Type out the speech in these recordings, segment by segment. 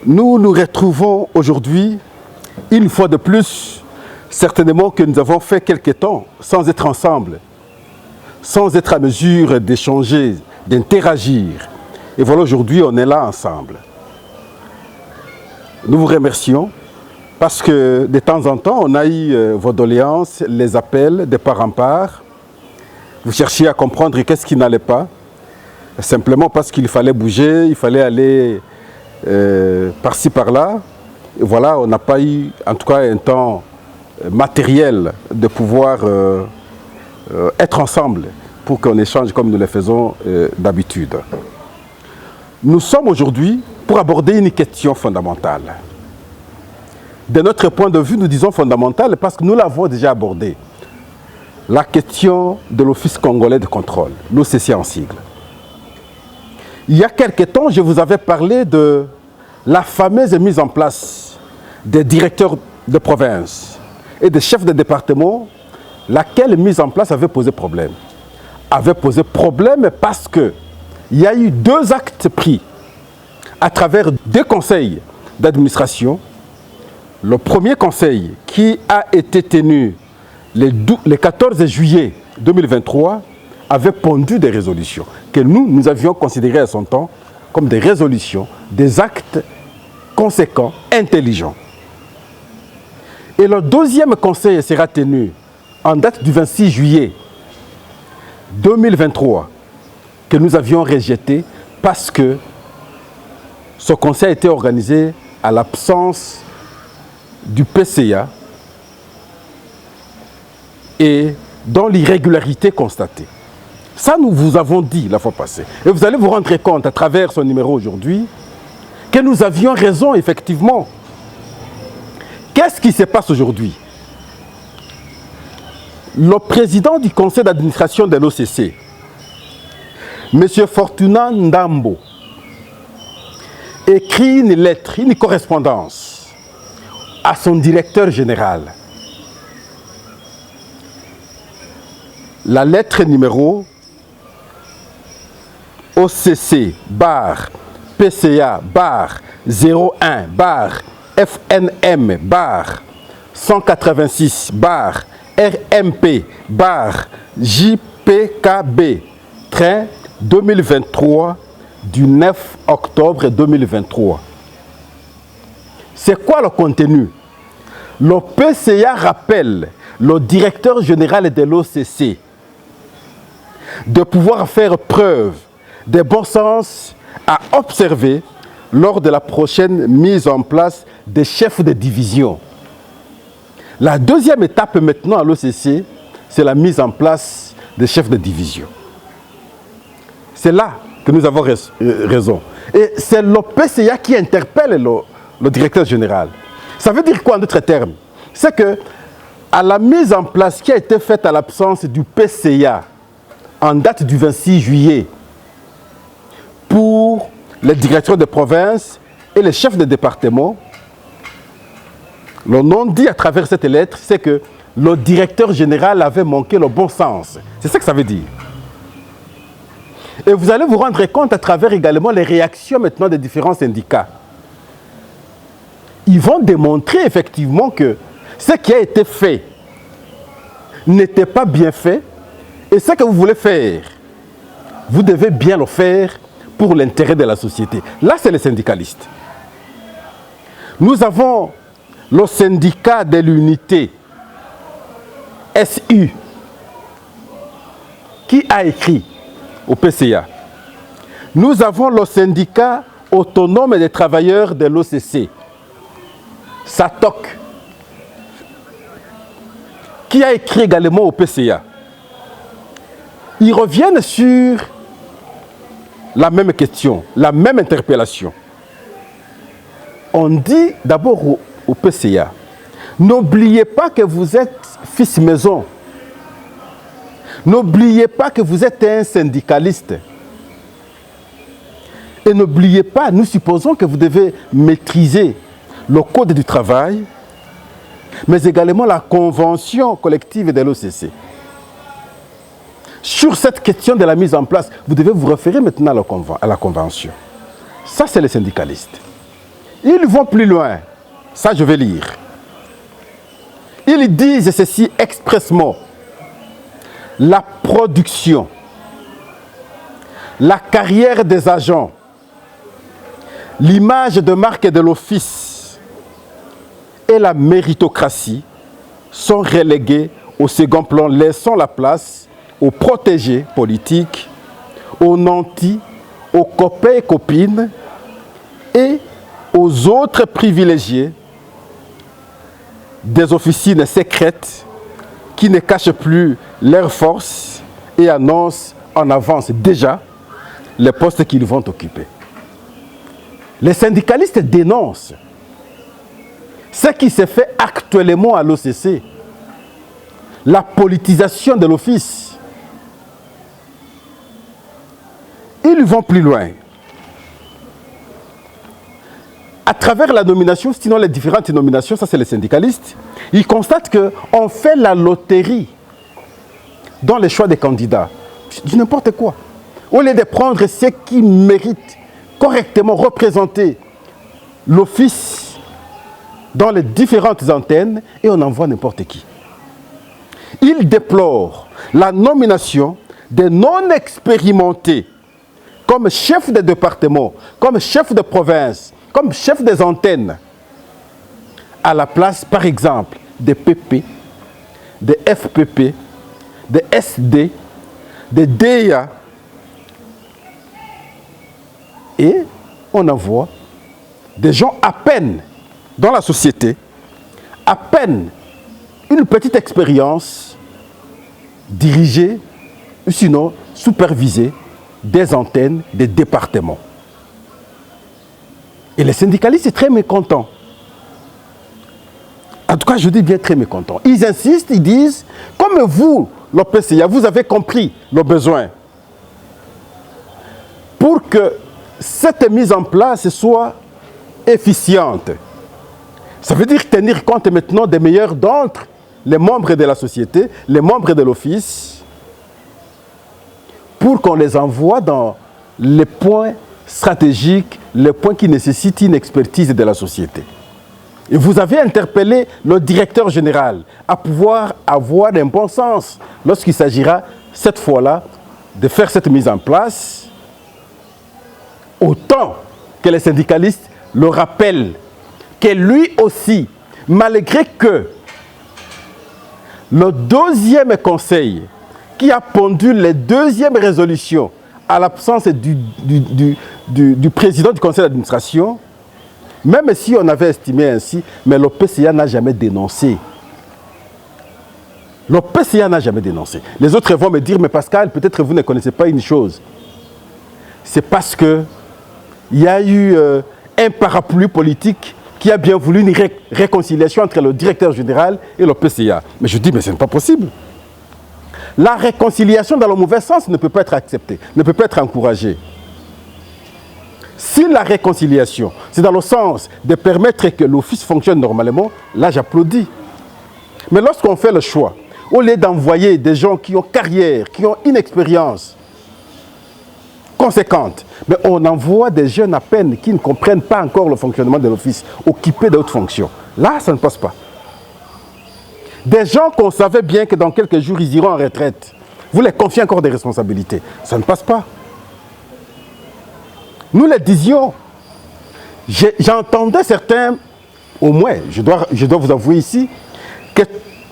Nous nous retrouvons aujourd'hui, une fois de plus, certainement que nous avons fait quelque temps sans être ensemble, sans être à mesure d'échanger, d'interagir. Et voilà, aujourd'hui, on est là ensemble. Nous vous remercions parce que de temps en temps, on a eu vos doléances, les appels de part en part. Vous cherchiez à comprendre qu'est-ce qui n'allait pas, simplement parce qu'il fallait bouger, il fallait aller par-ci, par-là. Et voilà, on n'a pas eu, en tout cas, un temps matériel de pouvoir être ensemble pour qu'on échange comme nous le faisons d'habitude. Nous sommes aujourd'hui pour aborder une question fondamentale. De notre point de vue, nous disons fondamentale parce que nous l'avons déjà abordée. La question de l'Office congolais de contrôle, l'OCC en sigle. Il y a quelque temps, je vous avais parlé de la fameuse mise en place des directeurs de province et des chefs de département, laquelle mise en place avait posé problème. Avait posé problème parce qu'il y a eu 2 actes pris à travers 2 conseils d'administration. Le premier conseil qui a été tenu le 14 juillet 2023 avait pondu des résolutions que nous avions considérées à son temps comme des résolutions, des actes conséquents, intelligents. Et le deuxième conseil sera tenu en date du 26 juillet 2023 que nous avions rejeté parce que ce conseil a été organisé à l'absence du PCA et dans l'irrégularité constatée. Ça, nous vous avons dit la fois passée. Et vous allez vous rendre compte à travers ce numéro aujourd'hui que nous avions raison, effectivement. Qu'est-ce qui se passe aujourd'hui? Le président du conseil d'administration de l'OCC, M. Fortuna Ndambo, écrit une lettre, une correspondance à son directeur général. La lettre numéro OCC bar PCA bar 01 bar FNM bar 186 bar RMP bar JPKB train 2023 du 9 octobre 2023. C'est quoi le contenu? Le PCA rappelle le directeur général de l'OCC de pouvoir faire preuve de bon sens à observer lors de la prochaine mise en place des chefs de division. La deuxième étape maintenant à l'OCC, c'est la mise en place des chefs de division. C'est là que nous avons raison. Et c'est le PCA qui interpelle le directeur général. Ça veut dire quoi en d'autres termes? C'est que à la mise en place qui a été faite à l'absence du PCA en date du 26 juillet pour les directeurs de province et les chefs de département, le nom dit à travers cette lettre, c'est que le directeur général avait manqué le bon sens. C'est ça que ça veut dire. Et vous allez vous rendre compte à travers également les réactions maintenant des différents syndicats. Ils vont démontrer effectivement que ce qui a été fait n'était pas bien fait et ce que vous voulez faire, vous devez bien le faire pour l'intérêt de la société. Là, c'est les syndicalistes. Nous avons le syndicat de l'unité SU qui a écrit au PCA. Nous avons le syndicat autonome des travailleurs de l'OCC, SATOC, qui a écrit également au PCA. Ils reviennent sur la même question, la même interpellation. On dit d'abord au PCA, n'oubliez pas que vous êtes fils maison. N'oubliez pas que vous êtes un syndicaliste. Et n'oubliez pas, nous supposons que vous devez maîtriser le code du travail, mais également la convention collective de l'OCC. Sur cette question de la mise en place, vous devez vous référer maintenant à la convention. Ça, c'est les syndicalistes. Ils vont plus loin. Ça, je vais lire. Ils disent ceci expressement. La production, la carrière des agents, l'image de marque de l'office et la méritocratie sont relégués au second plan, laissant la place aux protégés politiques, aux nantis, aux copains et copines et aux autres privilégiés des officines secrètes qui ne cachent plus leurs forces et annoncent en avance déjà les postes qu'ils vont occuper. Les syndicalistes dénoncent ce qui se fait actuellement à l'OCC, la politisation de l'office. Ils vont plus loin. À travers la nomination, sinon les différentes nominations, ça c'est les syndicalistes, ils constatent qu'on fait la loterie dans les choix des candidats. Du n'importe quoi. Au lieu de prendre ceux qui méritent correctement représenter l'office dans les différentes antennes, et on envoie n'importe qui. Ils déplorent la nomination des non-expérimentés comme chef de département, comme chef de province, comme chef des antennes, à la place, par exemple, des PP, des FPP, des SD, des DIA. Et on envoie des gens à peine dans la société, à peine une petite expérience, dirigée, ou sinon supervisée, des antennes, des départements. Et les syndicalistes sont très mécontents. En tout cas, je dis bien très mécontents. Ils insistent, ils disent, comme vous, l'OPCA, vous avez compris nos besoins. Pour que cette mise en place soit efficiente. Ça veut dire tenir compte maintenant des meilleurs d'entre les membres de la société, les membres de l'office, pour qu'on les envoie dans les points stratégiques, les points qui nécessitent une expertise de la société. Et vous avez interpellé le directeur général à pouvoir avoir un bon sens lorsqu'il s'agira, cette fois-là, de faire cette mise en place, autant que les syndicalistes le rappellent, que lui aussi, malgré que le deuxième conseil qui a pondu les deuxièmes résolutions à l'absence du président du conseil d'administration, même si on avait estimé ainsi, mais l'OPCA n'a jamais dénoncé. L'OPCA n'a jamais dénoncé. Les autres vont me dire, mais Pascal, peut-être vous ne connaissez pas une chose. C'est parce qu'il y a eu un parapluie politique qui a bien voulu une réconciliation entre le directeur général et l'OPCA. Mais je dis, mais ce n'est pas possible. La réconciliation dans le mauvais sens ne peut pas être acceptée, ne peut pas être encouragée. Si la réconciliation, c'est dans le sens de permettre que l'office fonctionne normalement, là j'applaudis. Mais lorsqu'on fait le choix, au lieu d'envoyer des gens qui ont carrière, qui ont une expérience conséquente, mais on envoie des jeunes à peine qui ne comprennent pas encore le fonctionnement de l'office, occupés d'autres fonctions. Là, ça ne passe pas. Des gens qu'on savait bien que dans quelques jours, ils iront en retraite. Vous les confiez encore des responsabilités. Ça ne passe pas. Nous les disions. J'entendais certains, au moins, je dois vous avouer ici, que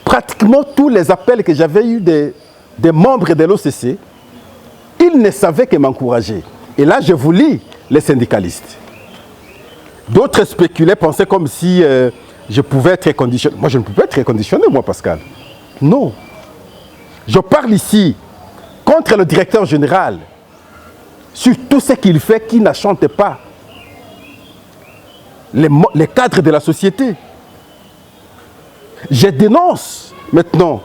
pratiquement tous les appels que j'avais eus des membres de l'OCC, ils ne savaient que m'encourager. Et là, je vous lis les syndicalistes. D'autres spéculaient, pensaient comme si je pouvais être conditionné. Moi, je ne peux pas être conditionné, moi, Pascal. Non. Je parle ici contre le directeur général sur tout ce qu'il fait qui n'achante pas les cadres de la société. Je dénonce maintenant,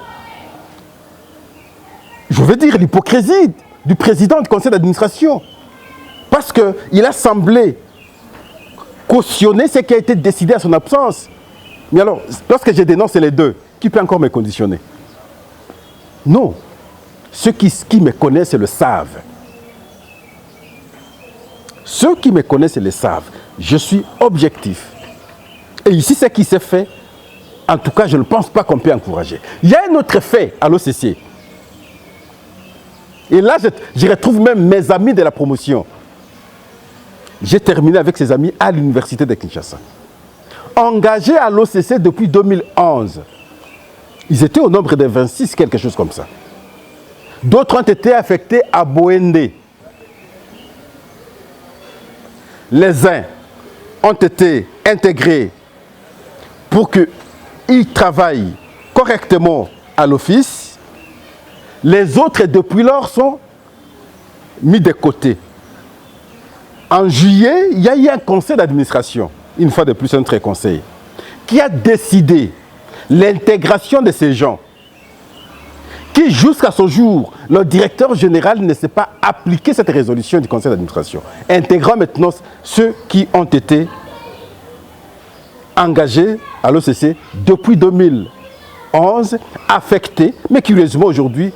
je veux dire, l'hypocrisie du président du conseil d'administration. Parce qu'il a semblé cautionner ce qui a été décidé à son absence. Mais alors, lorsque je dénonce les deux, qui peut encore me conditionner? Non. Ceux qui me connaissent le savent. Ceux qui me connaissent le savent. Je suis objectif. Et ici, ce qui s'est fait, en tout cas, je ne pense pas qu'on peut encourager. Il y a un autre fait à l'OCC. Et là, je retrouve même mes amis de la promotion. J'ai terminé avec ces amis à l'université de Kinshasa. Engagés à l'OCC depuis 2011. Ils étaient au nombre de 26, quelque chose comme ça. D'autres ont été affectés à Boende. Les uns ont été intégrés pour qu'ils travaillent correctement à l'office. Les autres, depuis lors, sont mis de côté. En juillet, il y a eu un conseil d'administration, une fois de plus un très conseil, qui a décidé l'intégration de ces gens qui, jusqu'à ce jour, le directeur général ne s'est pas appliqué cette résolution du conseil d'administration, intégrant maintenant ceux qui ont été engagés à l'OCC depuis 2011, affectés, mais curieusement aujourd'hui,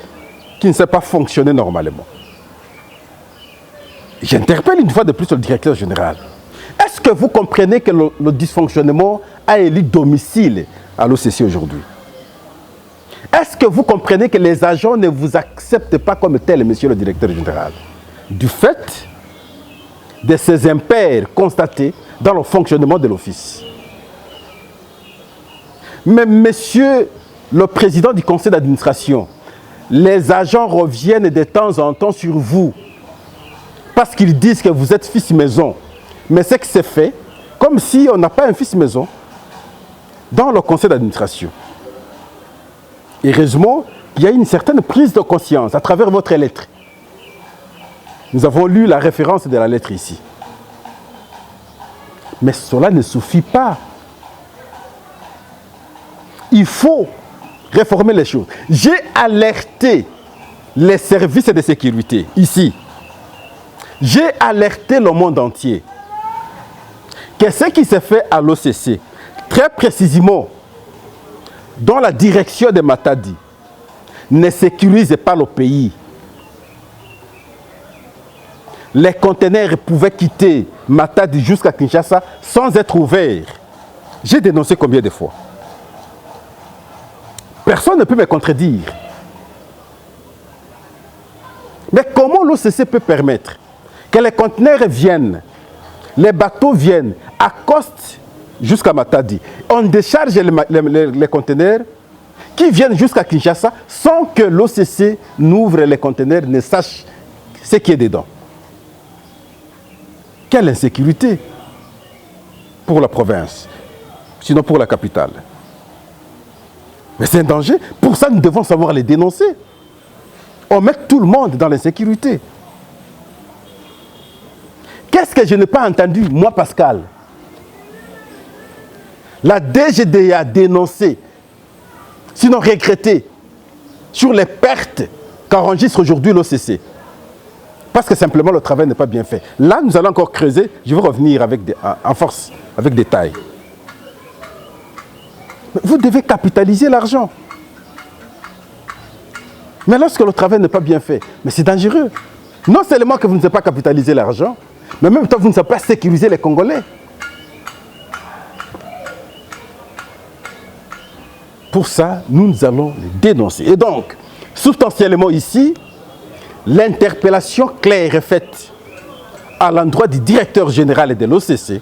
qui ne sait pas fonctionner normalement. J'interpelle une fois de plus le directeur général. Est-ce que vous comprenez que le dysfonctionnement a élu domicile à l'OCC aujourd'hui? Est-ce que vous comprenez que les agents ne vous acceptent pas comme tel, monsieur le directeur général, du fait de ces impairs constatés dans le fonctionnement de l'office? Mais monsieur le président du conseil d'administration, les agents reviennent de temps en temps sur vous parce qu'ils disent que vous êtes fils maison. Mais ce que c'est fait, comme si on n'a pas un fils maison dans le conseil d'administration. Heureusement, il y a une certaine prise de conscience à travers votre lettre. Nous avons lu la référence de la lettre ici. Mais cela ne suffit pas. Il faut réformer les choses. J'ai alerté les services de sécurité ici. J'ai alerté le monde entier que ce qui s'est fait à l'OCC, très précisément dans la direction de Matadi, ne sécurise pas le pays. Les conteneurs pouvaient quitter Matadi jusqu'à Kinshasa sans être ouverts. J'ai dénoncé combien de fois? Personne ne peut me contredire. Mais comment l'OCC peut permettre que les conteneurs viennent, les bateaux viennent, accostent jusqu'à Matadi, on décharge les conteneurs qui viennent jusqu'à Kinshasa sans que l'OCC n'ouvre les conteneurs, ne sache ce qui est dedans? Quelle insécurité pour la province, sinon pour la capitale. Mais c'est un danger. Pour ça, nous devons savoir les dénoncer. On met tout le monde dans l'insécurité. Qu'est-ce que je n'ai pas entendu, moi, Pascal? La DGD a dénoncé, sinon regretté, sur les pertes qu'enregistre aujourd'hui l'OCC. Parce que simplement le travail n'est pas bien fait. Là, nous allons encore creuser. Je vais revenir en force, avec détail. Vous devez capitaliser l'argent. Mais lorsque le travail n'est pas bien fait, mais c'est dangereux. Non seulement que vous ne savez pas capitaliser l'argent, mais en même temps, vous ne savez pas sécuriser les Congolais. Pour ça, nous allons les dénoncer. Et donc, substantiellement ici, l'interpellation claire est faite à l'endroit du directeur général de l'OCC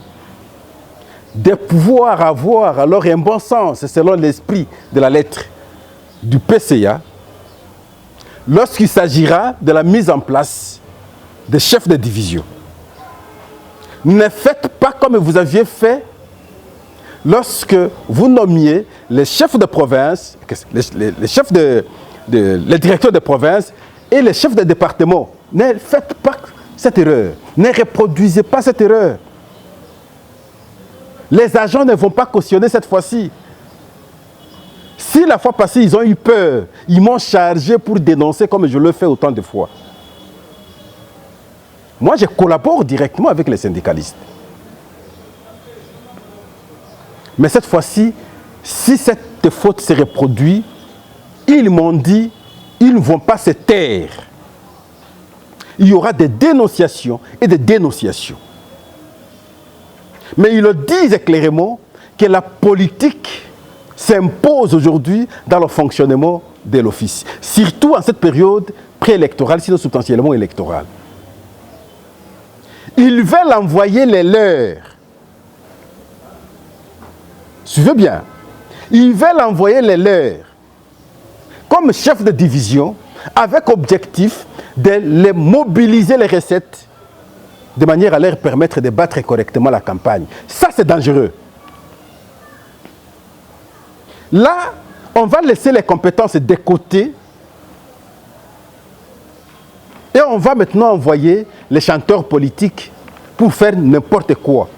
de pouvoir avoir alors un bon sens, selon l'esprit de la lettre du PCA, lorsqu'il s'agira de la mise en place des chefs de division. Ne faites pas comme vous aviez fait lorsque vous nommiez les chefs de province, les directeurs de province et les chefs de département. Ne faites pas cette erreur. Ne reproduisez pas cette erreur. Les agents ne vont pas cautionner cette fois-ci. Si la fois passée, ils ont eu peur, ils m'ont chargé pour dénoncer comme je le fais autant de fois. Moi, je collabore directement avec les syndicalistes. Mais cette fois-ci, si cette faute se reproduit, ils m'ont dit, ils ne vont pas se taire. Il y aura des dénonciations et des dénonciations. Mais ils le disent clairement que la politique s'impose aujourd'hui dans le fonctionnement de l'office, surtout en cette période préélectorale, sinon substantiellement électorale. Ils veulent envoyer les leurs. Suivez bien. Ils veulent envoyer les leurs comme chef de division avec objectif de les mobiliser les recettes de manière à leur permettre de battre correctement la campagne. Ça, c'est dangereux. Là, on va laisser les compétences de côté et on va maintenant envoyer les chanteurs politiques pour faire n'importe quoi,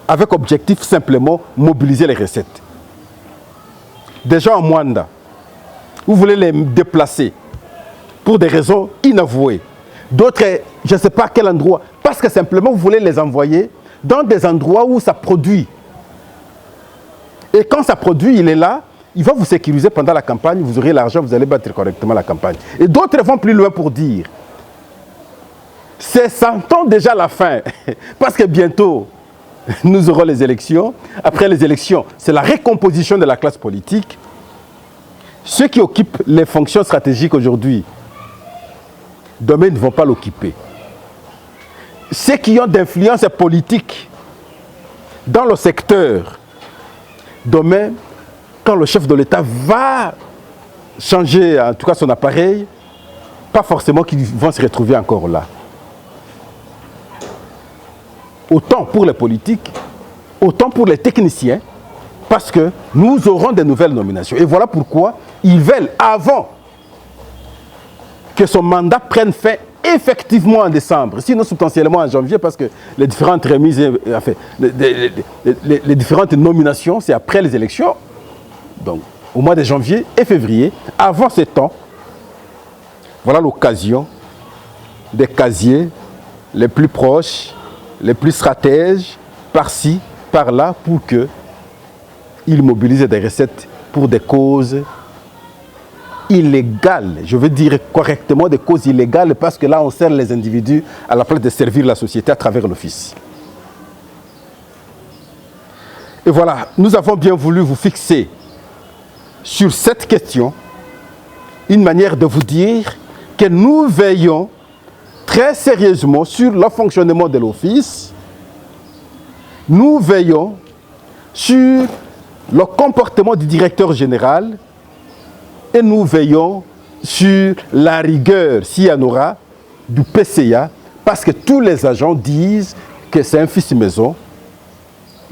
avec objectif simplement mobiliser les recettes. Des gens en Mwanda, vous voulez les déplacer pour des raisons inavouées. D'autres, je ne sais pas à quel endroit, parce que simplement vous voulez les envoyer dans des endroits où ça produit. Et quand ça produit, il est là, il va vous sécuriser pendant la campagne, vous aurez l'argent, vous allez battre correctement la campagne. Et d'autres vont plus loin pour dire, c'est sentons déjà la fin, parce que bientôt, nous aurons les élections. Après les élections, c'est la recomposition de la classe politique. Ceux qui occupent les fonctions stratégiques aujourd'hui, demain, ils ne vont pas l'occuper. Ceux qui ont d'influence politique dans le secteur, demain, quand le chef de l'État va changer, en tout cas son appareil, pas forcément qu'ils vont se retrouver encore là. Autant pour les politiques, autant pour les techniciens, parce que nous aurons de nouvelles nominations. Et voilà pourquoi ils veulent, avant que son mandat prenne fin effectivement en décembre, sinon substantiellement en janvier, parce que les différentes remises, enfin, les différentes nominations, c'est après les élections. Donc, au mois de janvier et février, avant ce temps, voilà l'occasion des casiers les plus proches, les plus stratèges, par-ci, par-là, pour qu'ils mobilisent des recettes pour des causes illégales. Je veux dire correctement des causes illégales, parce que là, on sert les individus à la place de servir la société à travers l'office. Et voilà, nous avons bien voulu vous fixer sur cette question une manière de vous dire que nous veillons très sérieusement sur le fonctionnement de l'office. Nous veillons sur le comportement du directeur général et nous veillons sur la rigueur, s'il y en aura, du PCA, parce que tous les agents disent que c'est un fils maison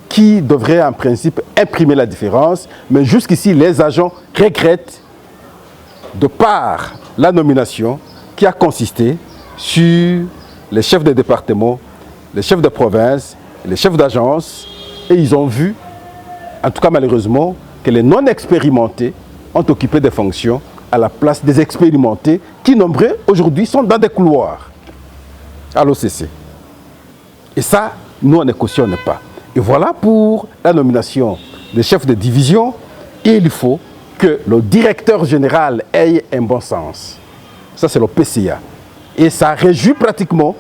qui devrait en principe imprimer la différence, mais jusqu'ici les agents regrettent de par la nomination qui a consisté sur les chefs de département, les chefs de province, les chefs d'agence, et ils ont vu, en tout cas malheureusement, que les non-expérimentés ont occupé des fonctions à la place des expérimentés qui, nombreux aujourd'hui, sont dans des couloirs à l'OCC. Et ça, nous, on ne cautionne pas. Et voilà pour la nomination des chefs de division. Et il faut que le directeur général ait un bon sens. Ça, c'est le PCA. Et ça réjouit pratiquement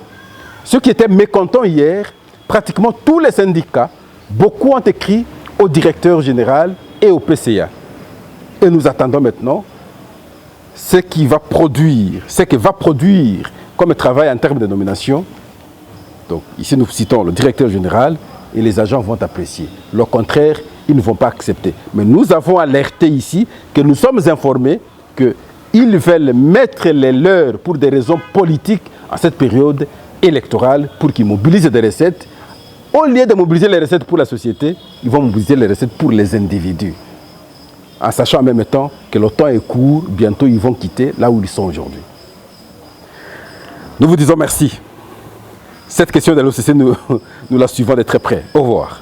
ceux qui étaient mécontents hier. Pratiquement tous les syndicats, beaucoup ont écrit au directeur général et au PCA. Et nous attendons maintenant ce que va produire comme travail en termes de nomination. Donc ici nous citons le directeur général et les agents vont apprécier. Le contraire, ils ne vont pas accepter. Mais nous avons alerté ici que nous sommes informés qu'ils veulent mettre les leurs pour des raisons politiques en cette période électorale pour qu'ils mobilisent des recettes. Au lieu de mobiliser les recettes pour la société, ils vont mobiliser les recettes pour les individus. En sachant en même temps que le temps est court, bientôt ils vont quitter là où ils sont aujourd'hui. Nous vous disons merci. Cette question de l'OCC, nous la suivons de très près. Au revoir.